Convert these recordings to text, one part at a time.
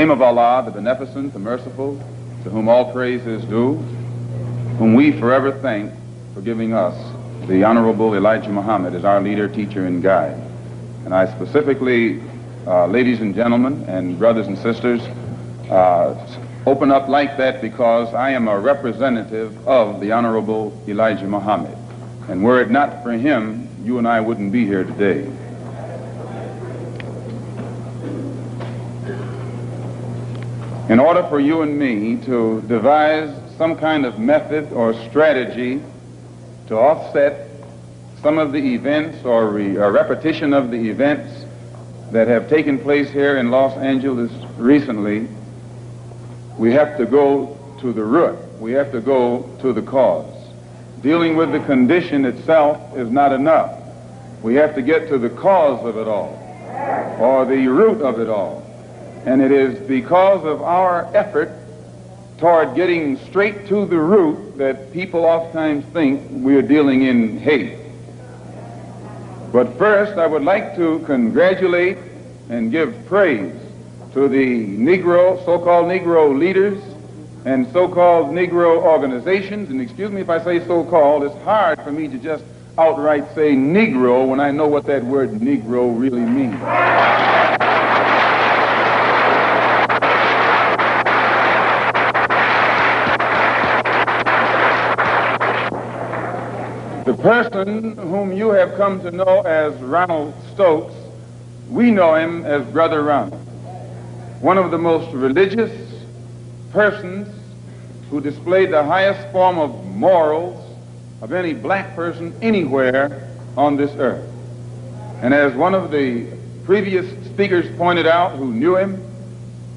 name of Allah, the Beneficent, the Merciful, to whom all praise is due, whom we forever thank for giving us the Honorable Elijah Muhammad as our leader, teacher, and guide. And I specifically, ladies and gentlemen, and brothers and sisters, open up like that because I am a representative of the Honorable Elijah Muhammad. And were it not for him, you and I wouldn't be here today. In order for you and me to devise some kind of method or strategy to offset some of the events or repetition of the events that have taken place here in Los Angeles recently, we have to go to the root. We have to go to the cause. Dealing with the condition itself is not enough. We have to get to the cause of it all, or the root of it all. And it is because of our effort toward getting straight to the root that people oftentimes think we are dealing in hate. But first, I would like to congratulate and give praise to the Negro, so-called Negro leaders and so-called Negro organizations. And excuse me if I say so-called, it's hard for me to just outright say Negro when I know what that word Negro really means. The person whom you have come to know as Ronald Stokes, we know him as Brother Ronald, one of the most religious persons who displayed the highest form of morals of any black person anywhere on this earth. And as one of the previous speakers pointed out who knew him,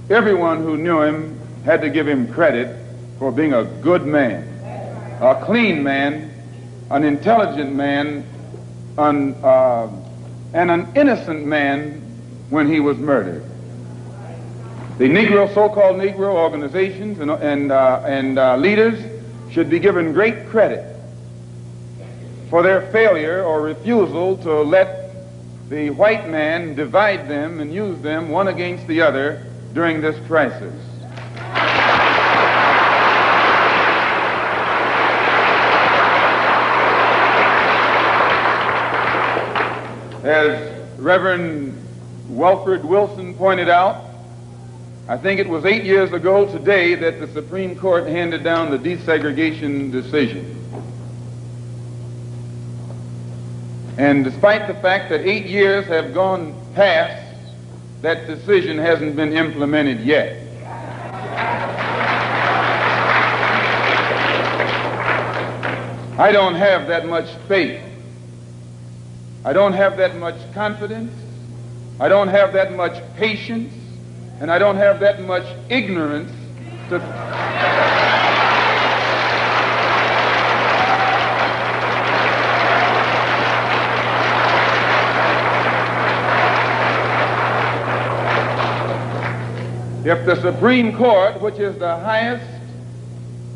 everyone who knew him had to give him credit for being a good man, a clean man, an intelligent man, and an innocent man when he was murdered. The Negro, so-called Negro organizations and leaders should be given great credit for their failure or refusal to let the white man divide them and use them one against the other during this crisis. As Reverend Wilfred Wilson pointed out, I think it was 8 years ago today that the Supreme Court handed down the desegregation decision. And despite the fact that 8 years have gone past, that decision hasn't been implemented yet. I don't have that much faith. I don't have that much confidence. I don't have that much patience. And I don't have that much ignorance to... If the Supreme Court, which is the highest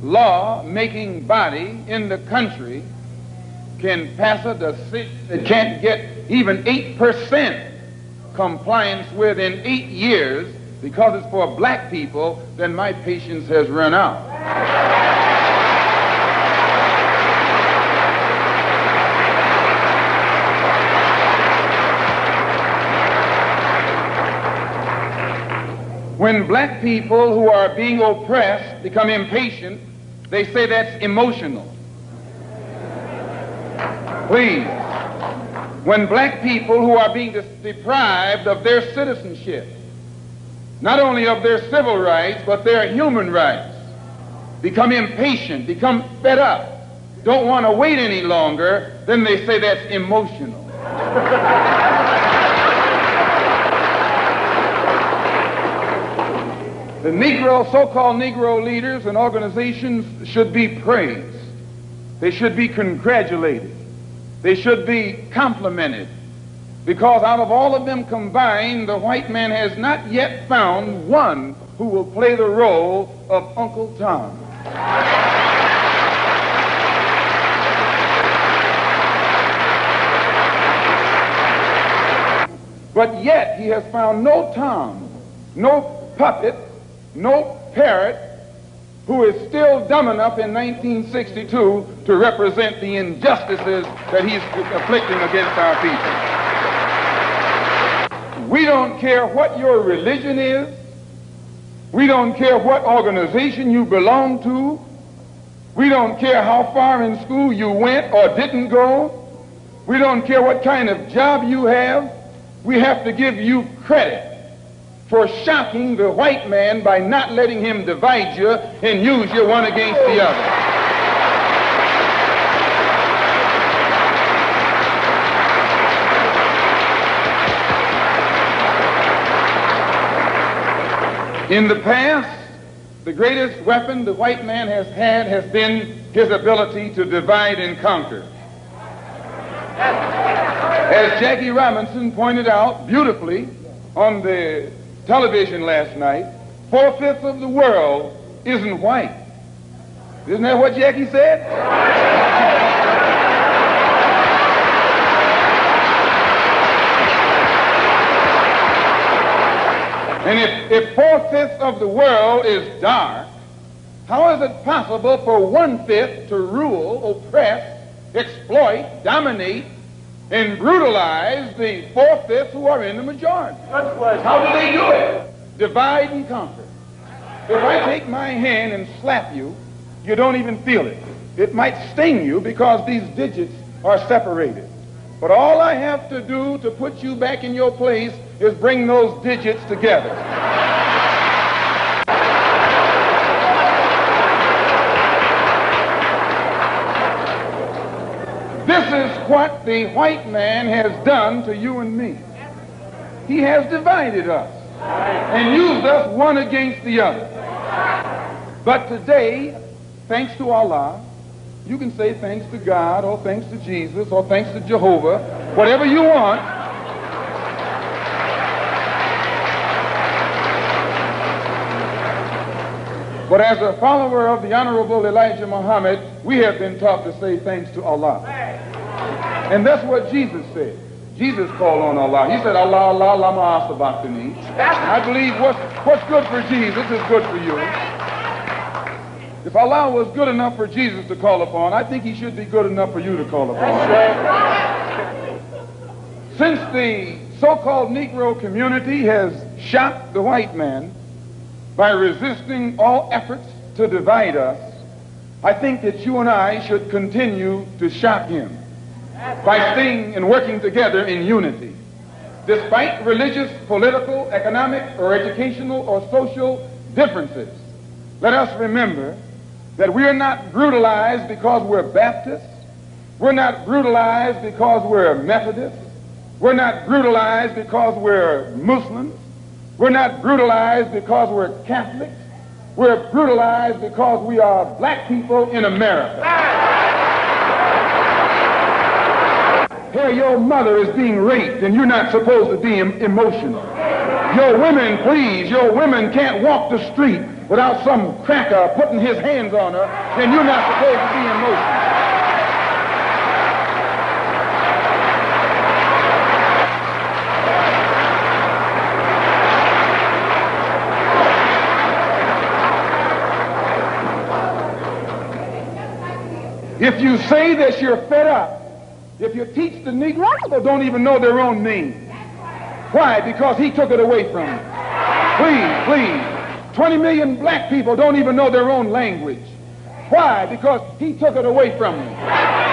law-making body in the country, can pass a decision that can't get even 8% compliance with in 8 years because it's for black people, then my patience has run out. When black people who are being oppressed become impatient, they say that's emotional. Please, when black people who are being deprived of their citizenship, not only of their civil rights, but their human rights, become impatient, become fed up, don't want to wait any longer, then they say that's emotional. The Negro, so-called Negro leaders and organizations should be praised. They should be congratulated. They should be complimented, because out of all of them combined, the white man has not yet found one who will play the role of Uncle Tom. But yet he has found no Tom, no puppet, no parrot, who is still dumb enough in 1962 to represent the injustices that he's afflicting against our people. We don't care what your religion is. We don't care what organization you belong to. We don't care how far in school you went or didn't go. We don't care what kind of job you have. We have to give you credit for shocking the white man by not letting him divide you and use you one against the other. In the past, the greatest weapon the white man has had has been his ability to divide and conquer. As Jackie Robinson pointed out beautifully on the television last night, 4/5 of the world isn't white. Isn't that what Jackie said? And if 4/5 of the world is dark, how is it possible for 1/5 to rule, oppress, exploit, dominate, and brutalize the 4/5 who are in the majority? How do they do it? Divide and conquer. If I take my hand and slap you, you don't even feel it. It might sting you because these digits are separated. But all I have to do to put you back in your place is bring those digits together. This is what the white man has done to you and me. He has divided us and used us one against the other. But today, thanks to Allah, you can say thanks to God or thanks to Jesus or thanks to Jehovah, whatever you want. But as a follower of the Honorable Elijah Muhammad, we have been taught to say thanks to Allah. And that's what Jesus said. Jesus called on Allah. He said, Allah, Allah, lama asabachthani. I believe what's good for Jesus is good for you. If Allah was good enough for Jesus to call upon, I think he should be good enough for you to call upon. Since the so-called Negro community has shocked the white man by resisting all efforts to divide us, I think that you and I should continue to shock him by staying and working together in unity. Despite religious, political, economic, or educational or social differences, let us remember that we are not brutalized because we're Baptists. We're not brutalized because we're Methodists. We're not brutalized because we're Muslims. We're not brutalized because we're Catholics. We're brutalized because we are black people in America. Here, your mother is being raped, and you're not supposed to be emotional. Your women, please, your women can't walk the street without some cracker putting his hands on her, then you're not supposed to be emotional. If you say that you're fed up, if you teach the Negro, people don't even know their own name. Why? Because he took it away from them. Please. 20 million black people don't even know their own language. Why? Because he took it away from them.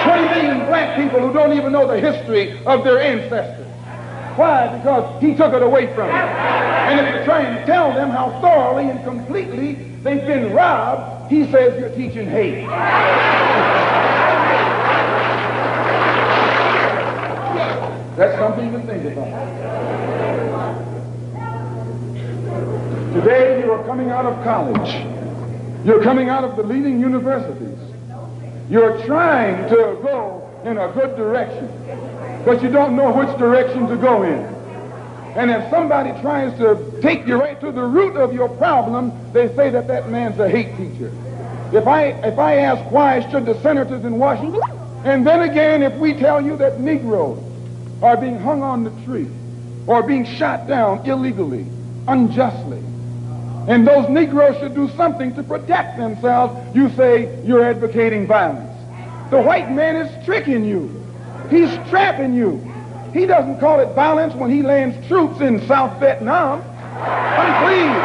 20 million black people who don't even know the history of their ancestors. Why? Because he took it away from them. And if you try and tell them how thoroughly and completely they've been robbed, he says you're teaching hate. That's something to think about. Today you are coming out of college. You're coming out of the leading universities. You're trying to go in a good direction, but you don't know which direction to go in. And if somebody tries to take you right to the root of your problem, they say that that man's a hate teacher. If I ask why should the senators in Washington, and then again if we tell you that Negroes are being hung on the tree or being shot down illegally, unjustly, and those Negroes should do something to protect themselves, you say you're advocating violence. The white man is tricking you. He's trapping you. He doesn't call it violence when he lands troops in South Vietnam. Please.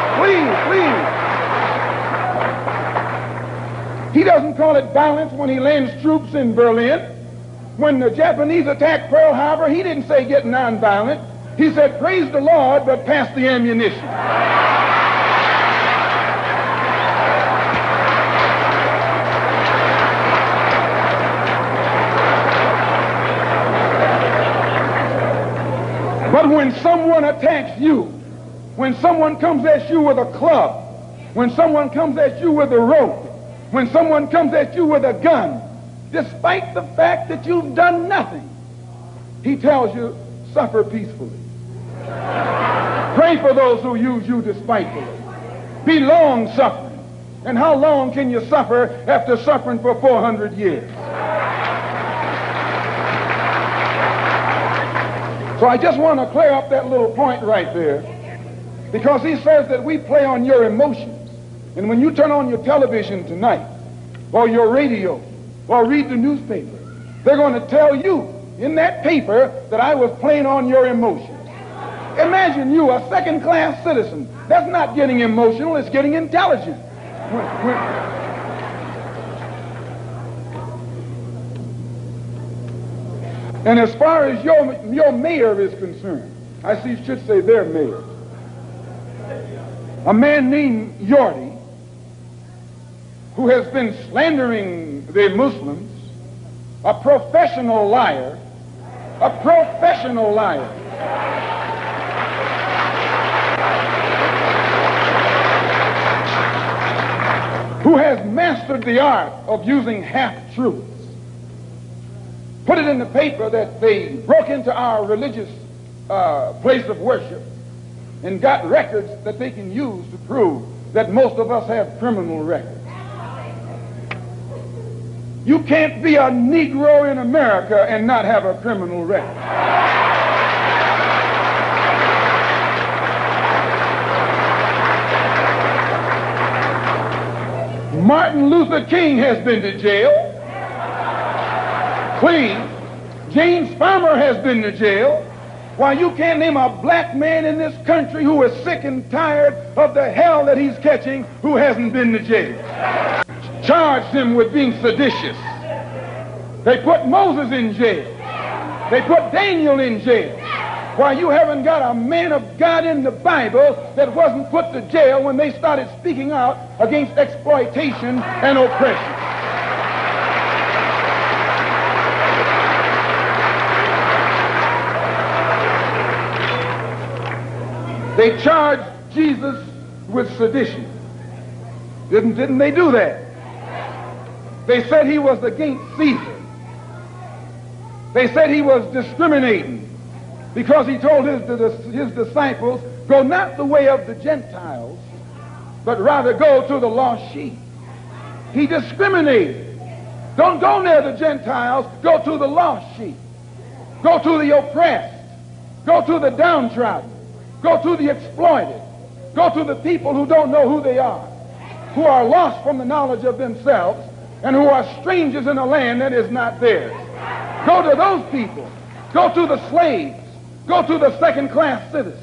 He doesn't call it violence when he lands troops in Berlin. When the Japanese attacked Pearl Harbor, he didn't say get nonviolent. He said, praise the Lord, but pass the ammunition. But when someone attacks you, when someone comes at you with a club, when someone comes at you with a rope, when someone comes at you with a gun, despite the fact that you've done nothing, he tells you, suffer peacefully. Pray for those who use you despitefully. Be long-suffering. And how long can you suffer after suffering for 400 years? So I just want to clear up that little point right there, because he says that we play on your emotions. And when you turn on your television tonight, or your radio, or read the newspaper, they're going to tell you in that paper that I was playing on your emotions. Imagine you, a second-class citizen. That's not getting emotional, it's getting intelligent. And as far as your mayor is concerned, I should say their mayor, a man named Yorty, who has been slandering the Muslims, a professional liar, who has mastered the art of using half-truths. Put it in the paper that they broke into our religious place of worship and got records that they can use to prove that most of us have criminal records. You can't be a Negro in America and not have a criminal record. Martin Luther King has been to jail. Clean. James Farmer has been to jail. Why, you can't name a black man in this country who is sick and tired of the hell that he's catching who hasn't been to jail. Charged him with being seditious. They put Moses in jail. They put Daniel in jail. Why, you haven't got a man of God in the Bible that wasn't put to jail when they started speaking out against exploitation and oppression. They charged Jesus with sedition. Didn't they do that? They said he was against Caesar. They said he was discriminating because he told his disciples, go not the way of the Gentiles, but rather go to the lost sheep. He discriminated. Don't go near the Gentiles, go to the lost sheep. Go to the oppressed. Go to the downtrodden. Go to the exploited. Go to the people who don't know who they are, who are lost from the knowledge of themselves, and who are strangers in a land that is not theirs. Go to those people. Go to the slaves. Go to the second-class citizens.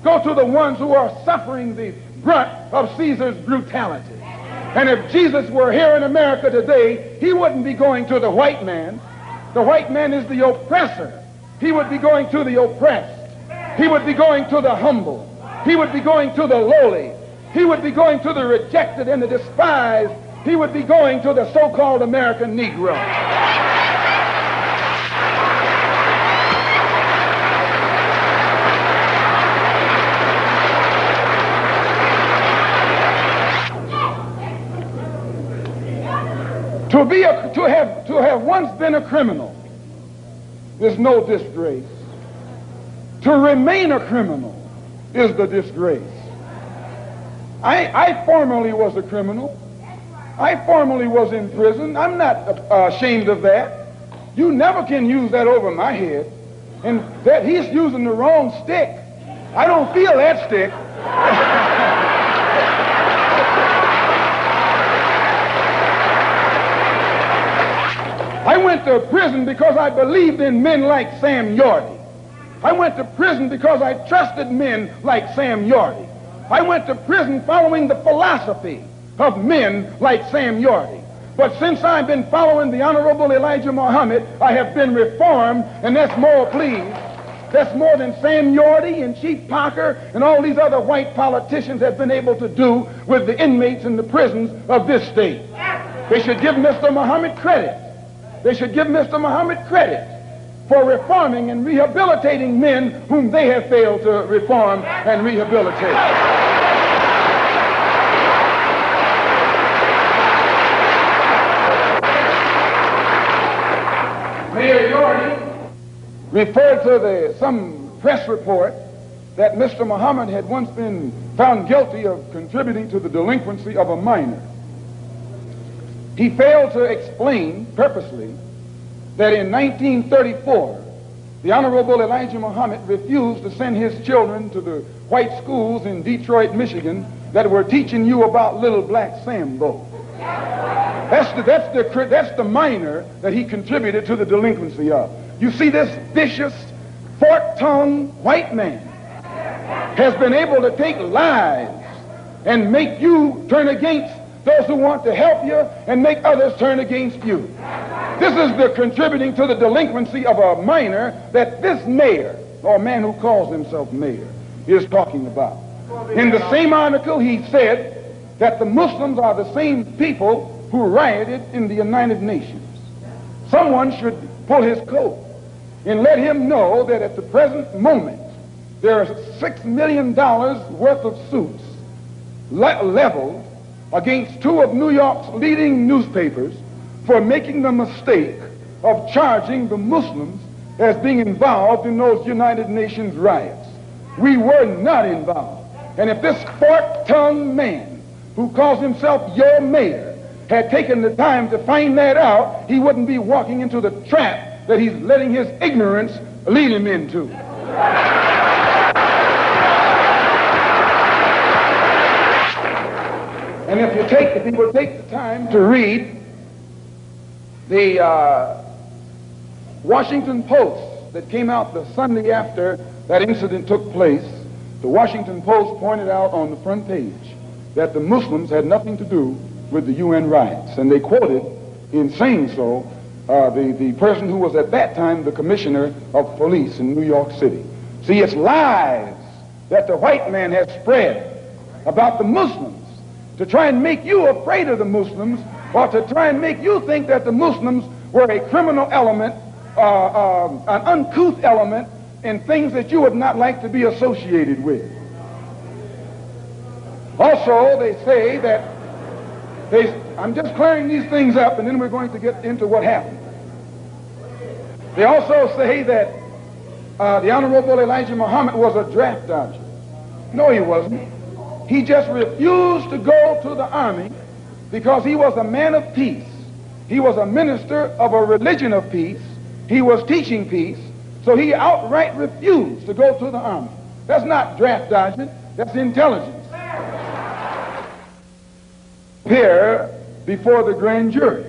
Go to the ones who are suffering the brunt of Caesar's brutality. And if Jesus were here in America today, he wouldn't be going to the white man. The white man is the oppressor. He would be going to the oppressed. He would be going to the humble. He would be going to the lowly. He would be going to the rejected and the despised. He would be going to the so-called American Negro. To have once been a criminal is no disgrace. To remain a criminal is the disgrace. I formerly was a criminal. I formerly was in prison. I'm not ashamed of that. You never can use that over my head. And that he's using the wrong stick. I don't feel that stick. went to prison because I believed in men like Sam Yorty. I went to prison because I trusted men like Sam Yorty. I went to prison following the philosophy of men like Sam Yorty. But since I've been following the Honorable Elijah Muhammad, I have been reformed, and that's more, please. That's more than Sam Yorty and Chief Parker and all these other white politicians have been able to do with the inmates in the prisons of this state. They should give Mr. Muhammad credit. They should give Mr. Muhammad credit for reforming and rehabilitating men whom they have failed to reform and rehabilitate. Mayor Yorty referred to some press report that Mr. Muhammad had once been found guilty of contributing to the delinquency of a minor. He failed to explain purposely that in 1934, the Honorable Elijah Muhammad refused to send his children to the white schools in Detroit, Michigan that were teaching you about little black Sambo. That's the minor that he contributed to the delinquency of. You see, this vicious, fork-tongued white man has been able to take lies and make you turn against those who want to help you and make others turn against you. This is the contributing to the delinquency of a minor that this mayor, or man who calls himself mayor, is talking about. In the same article, he said that the Muslims are the same people who rioted in the United Nations. Someone should pull his coat and let him know that at the present moment, there are $6 million worth of suits leveled against two of New York's leading newspapers for making the mistake of charging the Muslims as being involved in those United Nations riots. We were not involved. And if this fork-tongued man who calls himself your mayor had taken the time to find that out, he wouldn't be walking into the trap that he's letting his ignorance lead him into. And if you will take the time to read the Washington Post that came out the Sunday after that incident took place, the Washington Post pointed out on the front page that the Muslims had nothing to do with the UN riots. And they quoted, in saying so, the person who was at that time the commissioner of police in New York City. See, it's lies that the white man has spread about the Muslims to try and make you afraid of the Muslims, or to try and make you think that the Muslims were a criminal element, an uncouth element, and things that you would not like to be associated with. Also, they say that I'm just clearing these things up, and then we're going to get into what happened. They also say that the Honorable Elijah Muhammad was a draft dodger. No, he wasn't. He just refused to go to the army because he was a man of peace. He was a minister of a religion of peace. He was teaching peace. So he outright refused to go to the army. That's not draft dodging. That's intelligence. Appear before the grand jury,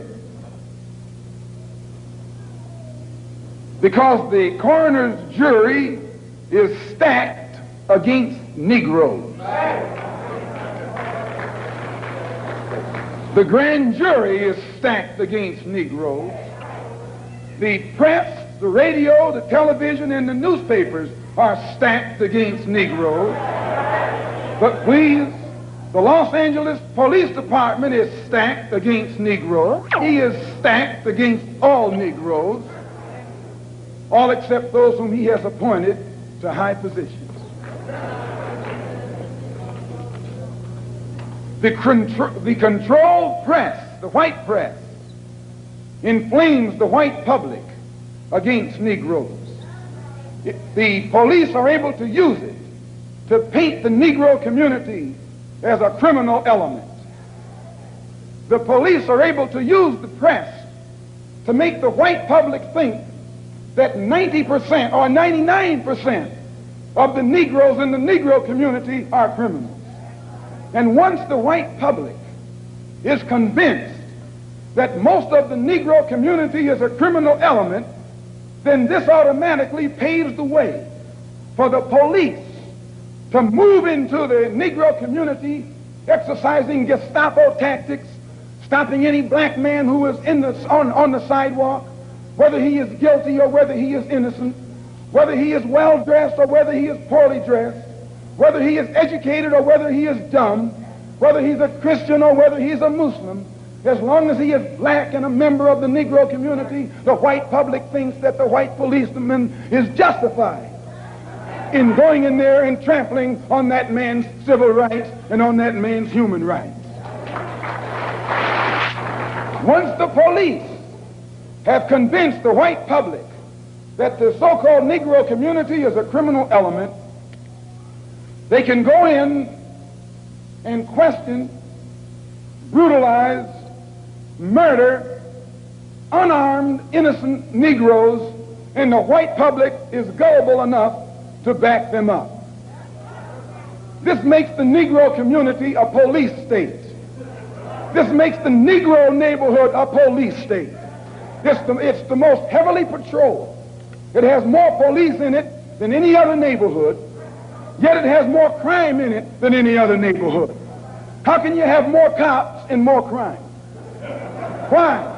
because the coroner's jury is stacked against Negroes. The grand jury is stacked against Negroes. The press, the radio, the television, and the newspapers are stacked against Negroes. But please, the Los Angeles Police Department is stacked against Negroes. He is stacked against all Negroes, all except those whom he has appointed to high positions. The controlled press, the white press, inflames the white public against Negroes. The police are able to use it to paint the Negro community as a criminal element. The police are able to use the press to make the white public think that 90% or 99% of the Negroes in the Negro community are criminals. And once the white public is convinced that most of the Negro community is a criminal element, then this automatically paves the way for the police to move into the Negro community, exercising Gestapo tactics, stopping any black man who is on the sidewalk, whether he is guilty or whether he is innocent, whether he is well dressed or whether he is poorly dressed, whether he is educated or whether he is dumb, whether he's a Christian or whether he's a Muslim. As long as he is black and a member of the Negro community, the white public thinks that the white policeman is justified in going in there and trampling on that man's civil rights and on that man's human rights. Once the police have convinced the white public that the so-called Negro community is a criminal element, they can go in and question, brutalize, murder unarmed, innocent Negroes, and the white public is gullible enough to back them up. This makes the Negro community a police state. This makes the Negro neighborhood a police state. It's the most heavily patrolled. It has more police in it than any other neighborhood, yet it has more crime in it than any other neighborhood. How can you have more cops and more crime? Why?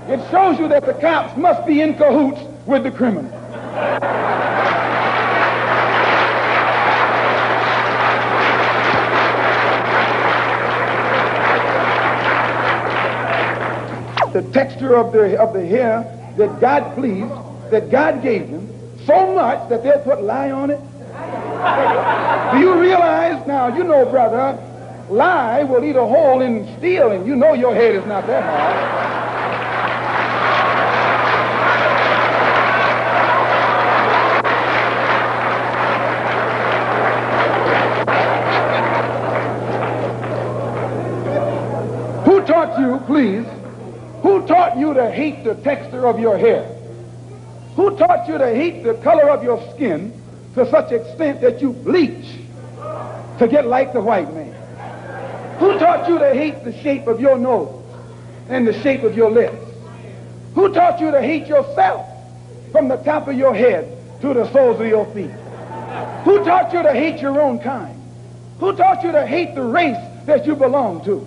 It shows you that the cops must be in cahoots with the criminal. The texture of the hair that God pleased, that God gave them, so much that they'll put lye on it. Do you realize now, you know, brother, lye will eat a hole in steel, and you know your head is not that hard. Who taught you, please, who taught you to hate the texture of your hair? Who taught you to hate the color of your skin to such extent that you bleach to get like the white man? Who taught you to hate the shape of your nose and the shape of your lips? Who taught you to hate yourself from the top of your head to the soles of your feet? Who taught you to hate your own kind? Who taught you to hate the race that you belong to?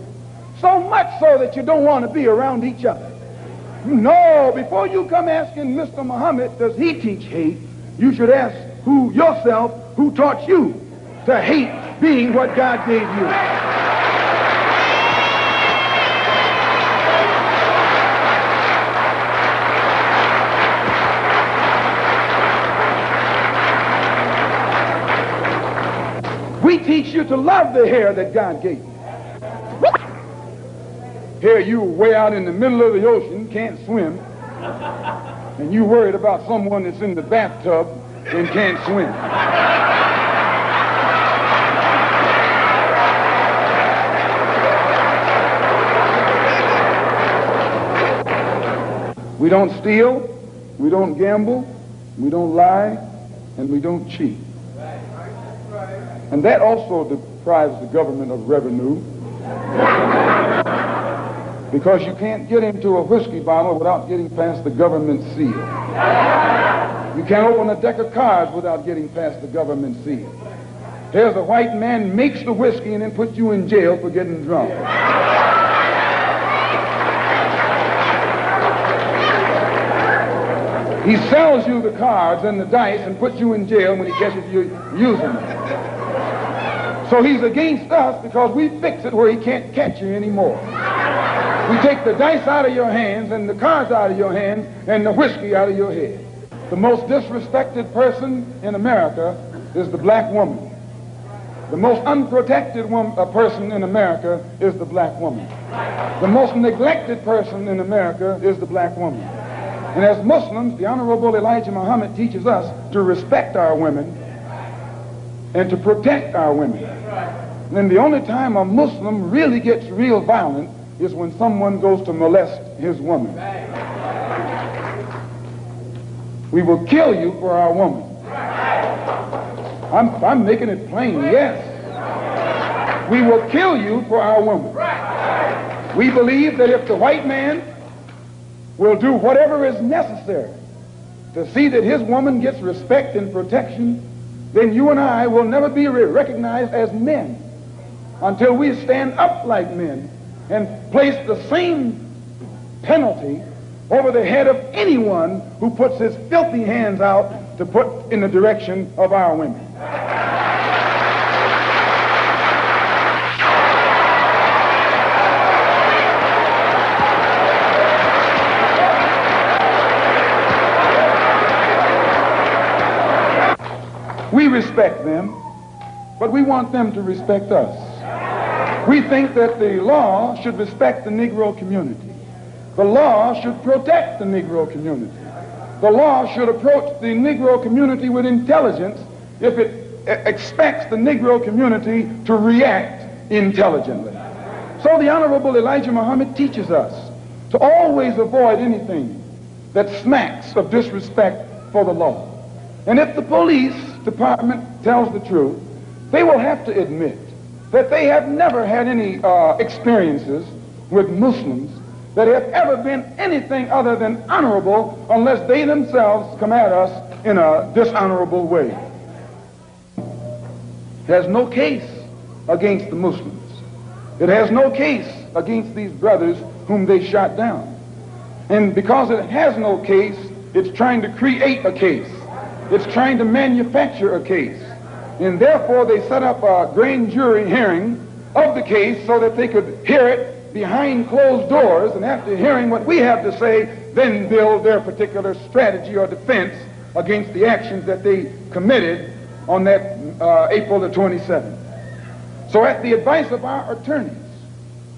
So much so that you don't want to be around each other. No, before you come asking Mr. Muhammad, does he teach hate, you should ask yourself who taught you to hate being what God gave you. We teach you to love the hair that God gave you. Here you way out in the middle of the ocean, can't swim, and you worried about someone that's in the bathtub and can't swim. We don't steal, we don't gamble, we don't lie, and we don't cheat. And that also deprives the government of revenue, because you can't get into a whiskey bottle without getting past the government seal. You can't open a deck of cards without getting past the government seal. Here's a white man makes the whiskey and then puts you in jail for getting drunk. He sells you the cards and the dice and puts you in jail when he catches you using them. So he's against us because we fix it where he can't catch you anymore. We take the dice out of your hands and the cards out of your hands and the whiskey out of your head. The most disrespected person in America is the black woman. The most unprotected person in America is the black woman. The most neglected person in America is the black woman. And as Muslims, the Honorable Elijah Muhammad teaches us to respect our women and to protect our women. And the only time a Muslim really gets real violent is when someone goes to molest his woman. We will kill you for our woman. I'm making it plain, yes. We will kill you for our woman. We believe that if the white man will do whatever is necessary to see that his woman gets respect and protection, then you and I will never be recognized as men until we stand up like men and place the same penalty over the head of anyone who puts his filthy hands out to put in the direction of our women. We respect them, but we want them to respect us. We think that the law should respect the Negro community. The law should protect the Negro community. The law should approach the Negro community with intelligence if it expects the Negro community to react intelligently. So the Honorable Elijah Muhammad teaches us to always avoid anything that smacks of disrespect for the law. And if the police department tells the truth, they will have to admit that they have never had any experiences with Muslims that have ever been anything other than honorable unless they themselves come at us in a dishonorable way. It has no case against the Muslims. It has no case against these brothers whom they shot down. And because it has no case, it's trying to create a case. It's trying to manufacture a case. And therefore they set up a grand jury hearing of the case so that they could hear it behind closed doors, and after hearing what we have to say, then build their particular strategy or defense against the actions that they committed on that April the 27th. So at the advice of our attorneys,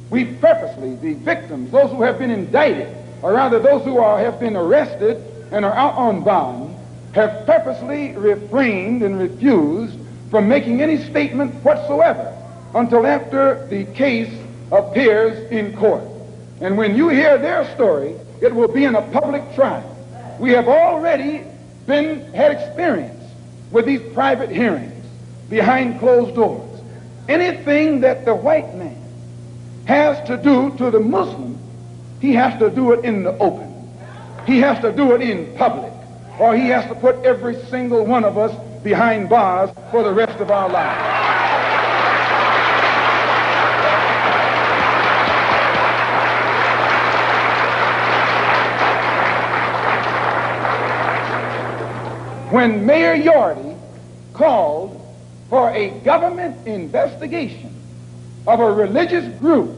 we purposely, the victims, those who have been indicted, or rather those who have been arrested and are out on bond, have purposely refrained and refused from making any statement whatsoever until after the case appears in court. And when you hear their story, it will be in a public trial. We have already had experience with these private hearings behind closed doors. Anything that the white man has to do to the Muslim, he has to do it in the open. He has to do it in public, or he has to put every single one of us behind bars for the rest of our lives. When Mayor Yorty called for a government investigation of a religious group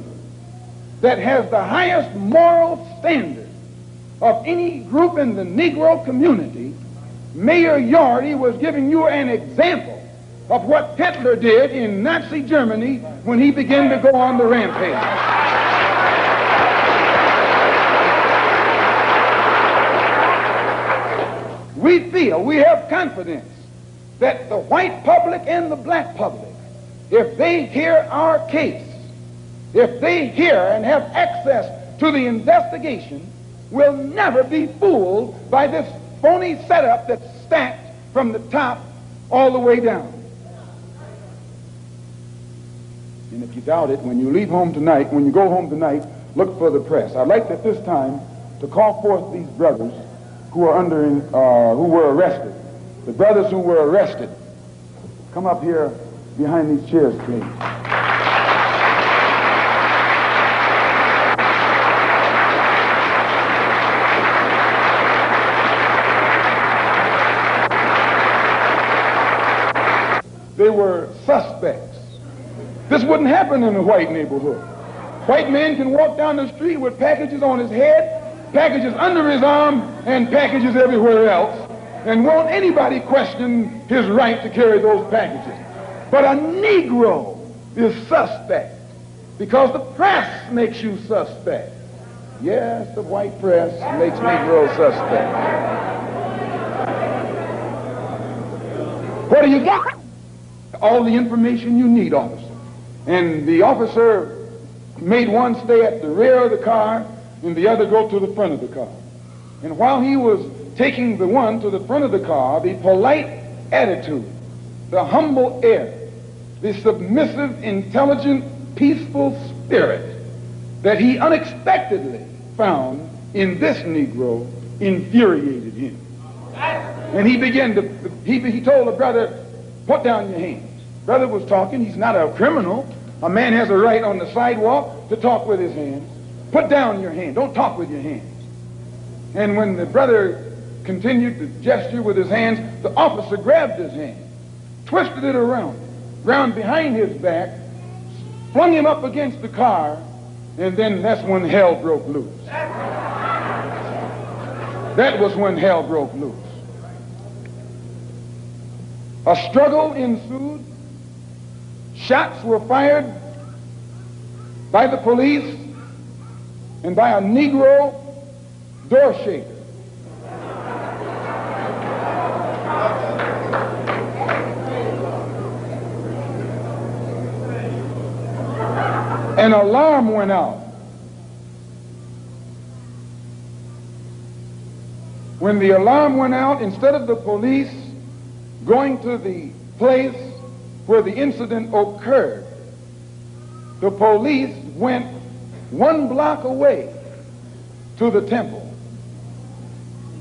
that has the highest moral standard of any group in the Negro community, Mayor Yorty was giving you an example of what Hitler did in Nazi Germany when he began to go on the rampage. We have confidence that the white public and the black public, if they hear our case, if they hear and have access to the investigation, will never be fooled by this phony setup that's stacked from the top all the way down. And if you doubt it, when you leave home tonight, when you go home tonight, look for the press. I'd like at this time to call forth these brothers who were arrested. The brothers who were arrested. Come up here behind these chairs, please. They were suspects. This wouldn't happen in a white neighborhood. White man can walk down the street with packages on his head, packages under his arm, and packages everywhere else, and won't anybody question his right to carry those packages. But a Negro is suspect because the press makes you suspect. Yes, the white press makes Negro suspect. What do you got? All the information you need, officer. And the officer made one stay at the rear of the car and the other go to the front of the car. And while he was taking the one to the front of the car, the polite attitude, the humble air, the submissive, intelligent, peaceful spirit that he unexpectedly found in this Negro infuriated him. And he began to, he told the brother, put down your hands. Brother was talking. He's not a criminal. A man has a right on the sidewalk to talk with his hands. Put down your hand. Don't talk with your hands. And when the brother continued to gesture with his hands, the officer grabbed his hand, twisted it around behind his back, flung him up against the car, and then that's when hell broke loose. That was when hell broke loose. A struggle ensued. Shots were fired by the police and by a Negro door shaker. An alarm went out. When the alarm went out, instead of the police going to the place where the incident occurred, the police went 1 block away to the temple.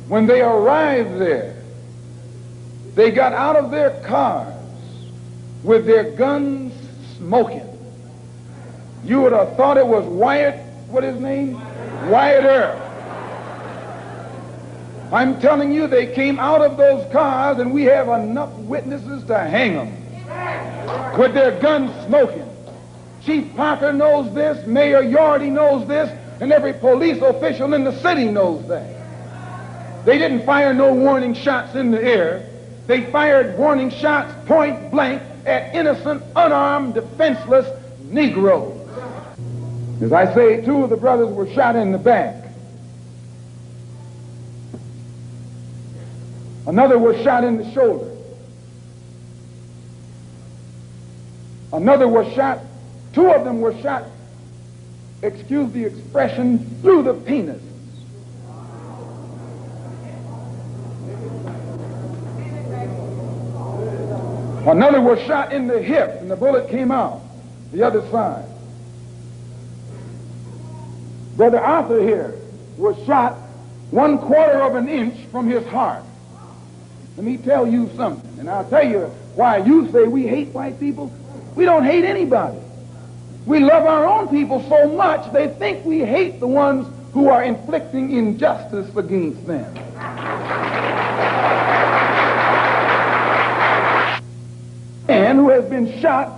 When they arrived there, they got out of their cars with their guns smoking. You would have thought it was Wyatt, what his name? Wyatt Earp. I'm telling you, they came out of those cars, and we have enough witnesses to hang them with their guns smoking. Chief Parker knows this, Mayor Yorty knows this, and every police official in the city knows that. They didn't fire no warning shots in the air. They fired warning shots point blank at innocent, unarmed, defenseless Negroes. As I say, 2 of the brothers were shot in the back. Another was shot in the shoulder. Another was shot, 2 of them were shot, excuse the expression, through the penis. Another was shot in the hip, and the bullet came out the other side. Brother Arthur here was shot 1/4 of an inch from his heart. Let me tell you something, and I'll tell you why you say we hate white people. We don't hate anybody. We love our own people so much they think we hate the ones who are inflicting injustice against them. Man who has been shot,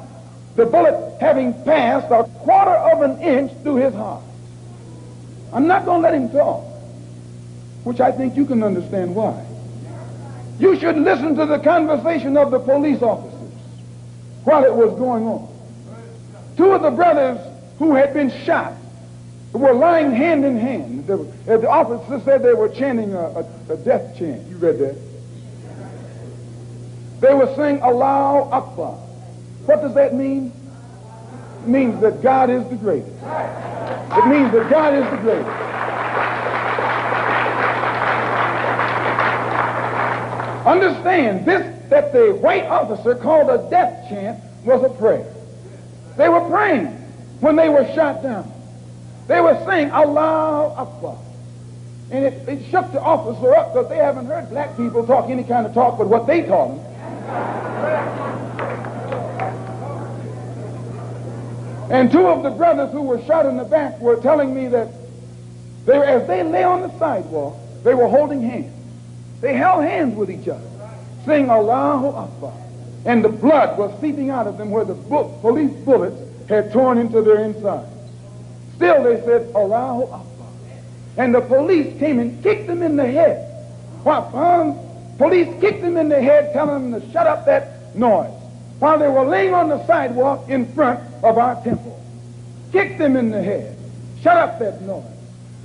the bullet having passed 1/4 of an inch through his heart. I'm not going to let him talk, which I think you can understand why. You should listen to the conversation of the police officers while it was going on. 2 of the brothers who had been shot were lying hand in hand. The officer said they were chanting a death chant. You read that? They were saying, Allahu Akbar. What does that mean? It means that God is the greatest. It means that God is the greatest. Understand, this that the white officer called a death chant was a prayer. They were praying when they were shot down. They were saying, Allahu Akbar. And it shook the officer up because they haven't heard black people talk any kind of talk but what they taught them. And 2 of the brothers who were shot in the back were telling me that as they lay on the sidewalk, they were holding hands. They held hands with each other, saying Allahu Akbar. And the blood was seeping out of them where the police bullets had torn into their insides. Still they said Allahu Akbar. And the police came and kicked them in the head. Police kicked them in the head, telling them to shut up that noise, while they were laying on the sidewalk in front of our temple. Kicked them in the head. Shut up that noise.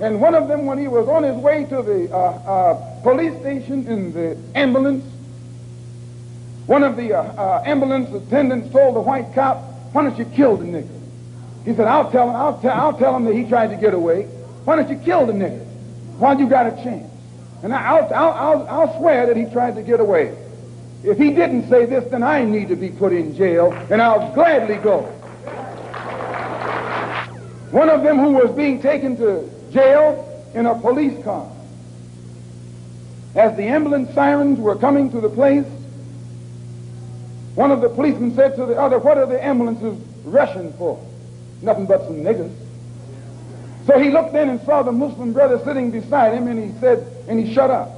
And one of them, when he was on his way to the police station in the ambulance, one of the ambulance attendants told the white cop, why don't you kill the nigger? He said, I'll tell him that he tried to get away. Why don't you kill the nigger while you got a chance? And I'll swear that he tried to get away. If he didn't say this, then I need to be put in jail, and I'll gladly go. One of them who was being taken to jail in a police car. As the ambulance sirens were coming to the place, one of the policemen said to the other, "What are the ambulances rushing for?" "Nothing but some niggers." So he looked in and saw the Muslim brother sitting beside him, and he said, and he shut up.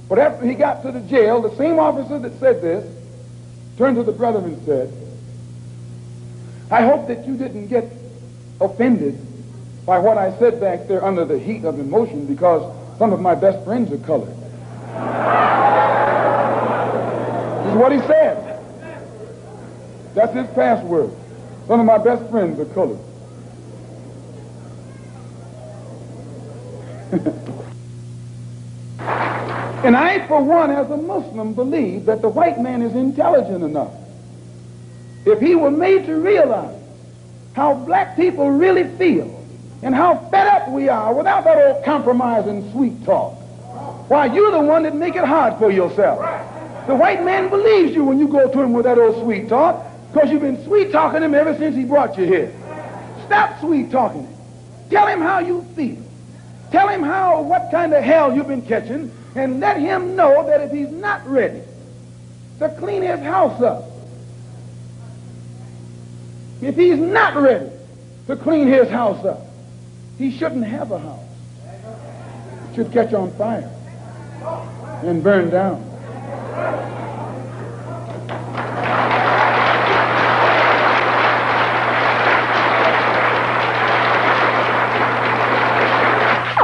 But after he got to the jail, the same officer that said this turned to the brother and said, "I hope that you didn't get offended by what I said back there under the heat of emotion, because some of my best friends are colored." This is what he said. That's his password. Some of my best friends are colored. And I, for one, as a Muslim, believe that the white man is intelligent enough. If he were made to realize how black people really feel and how fed up we are without that old compromise and sweet talk, why, you're the one that make it hard for yourself. The white man believes you when you go to him with that old sweet talk, because you've been sweet talking him ever since he brought you here. Stop sweet talking him. Tell him how you feel. Tell him what kind of hell you've been catching, and let him know that if he's not ready to clean his house up, if he's not ready to clean his house up, he shouldn't have a house. It should catch on fire and burn down.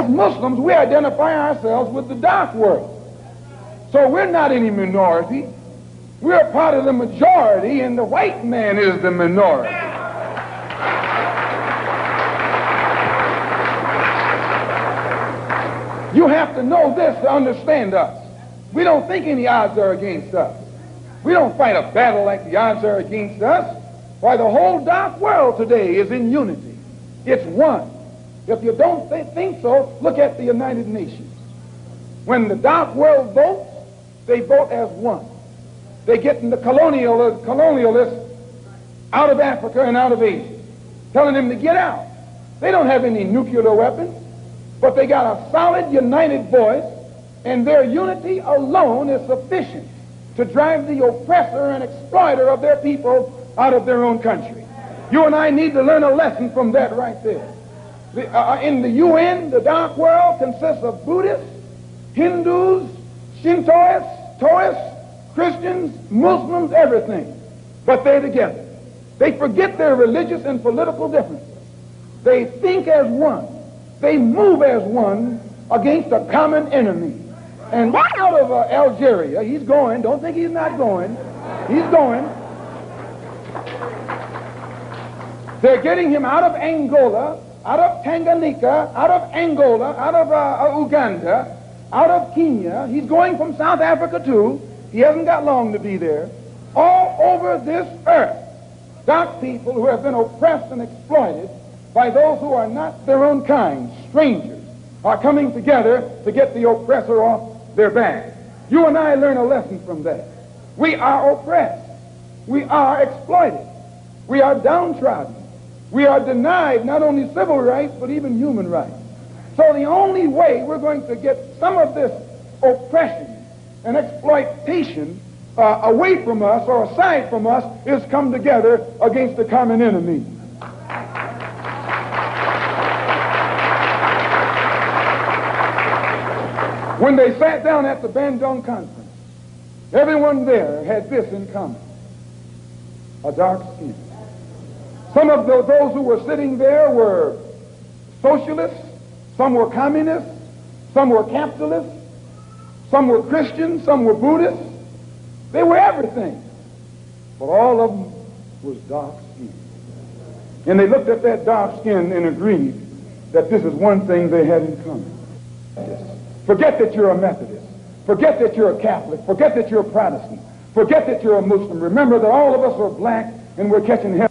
Muslims, we identify ourselves with the dark world. So we're not any minority. We're a part of the majority, and the white man is the minority. You have to know this to understand us. We don't think any odds are against us. We don't fight a battle like the odds are against us. Why, the whole dark world today is in unity. It's one. If you don't think so, look at the United Nations. When the dark world votes, they vote as one. They get the colonialists out of Africa and out of Asia, telling them to get out. They don't have any nuclear weapons, but they got a solid, united voice, and their unity alone is sufficient to drive the oppressor and exploiter of their people out of their own country. You and I need to learn a lesson from that right there. In the UN, the dark world consists of Buddhists, Hindus, Shintoists, Taoists, Christians, Muslims, everything. But they're together. They forget their religious and political differences. They think as one. They move as one against a common enemy. And right out of Algeria, he's going. Don't think he's not going. He's going. They're getting him out of Angola, out of Tanganyika, out of Angola, out of Uganda, out of Kenya. He's going from South Africa too. He hasn't got long to be there. All over this earth, dark people who have been oppressed and exploited by those who are not their own kind, strangers, are coming together to get the oppressor off their back. You and I learn a lesson from that. We are oppressed. We are exploited. We are downtrodden. We are denied not only civil rights, but even human rights. So the only way we're going to get some of this oppression and exploitation away from us or aside from us is come together against the common enemy. When they sat down at the Bandung Conference, everyone there had this in common: a dark skin. Some of those who were sitting there were socialists, some were communists, some were capitalists, some were Christians, some were Buddhists. They were everything. But all of them was dark skin. And they looked at that dark skin and agreed that this is one thing they had in common. Forget that you're a Methodist. Forget that you're a Catholic. Forget that you're a Protestant. Forget that you're a Muslim. Remember that all of us are black and we're catching hell.